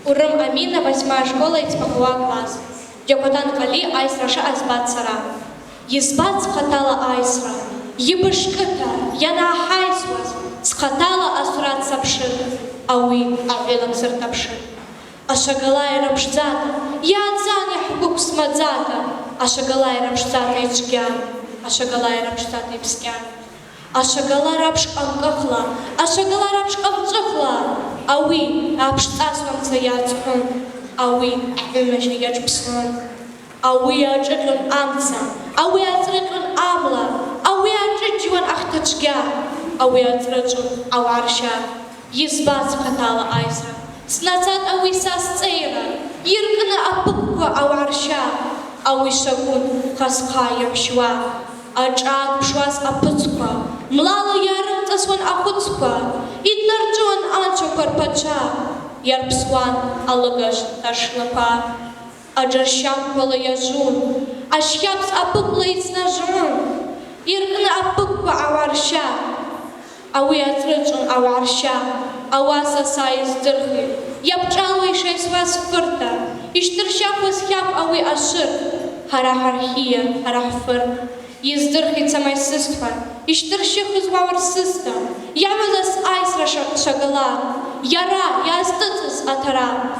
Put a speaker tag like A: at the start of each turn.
A: Урым Амина, 8 школа, 8 класс. Дёкотан Кали айсраша азбат сара. Избат схатала айсра. Ебышкыта, яна хайсваз. Схатала асурат сапшит. Ауи авелам сыртапшит. Ашагалай рапшзата. Я отзан я хукук смадзата. Ашагалай рапшзата ичгян. Ашагалай рапшзата ипскян. Ашагала рапш амкахла. Ашагала рапш амцахла. Ауи апштасвам цаяцхун. Ауи авимеши ячпсон. Ауи аджетлун амца. Ауи ацретлун амла. Ауи аджеджуан ахтачгя. Ауи ацретлун аварша. Избац хатала айсра. Снацат ауи сасцейра. Иркна апуква аварша. Ауи шагун хасха ямшва. Ачат пшвас апыцква. Млала ярым тасван ахуцква. Иднарджуан анчо карпача. Ярпсван алагаш ташлапа. Аджарщам кола яжун. Ашьяпс апыкла ицнажун. Иркна апыква аварша. Ауи ацрыджун аварша. Ауаса саиздырхи. Япчалвай шайсвас фырта. Иштырщапвас хьяп ауи ашыр. Хара хархия, хара хфыр. Издырхит самайсыства. Иштырщихыз ваварсыста. Явилас айсра шагала. Яра, ястыцыз атара.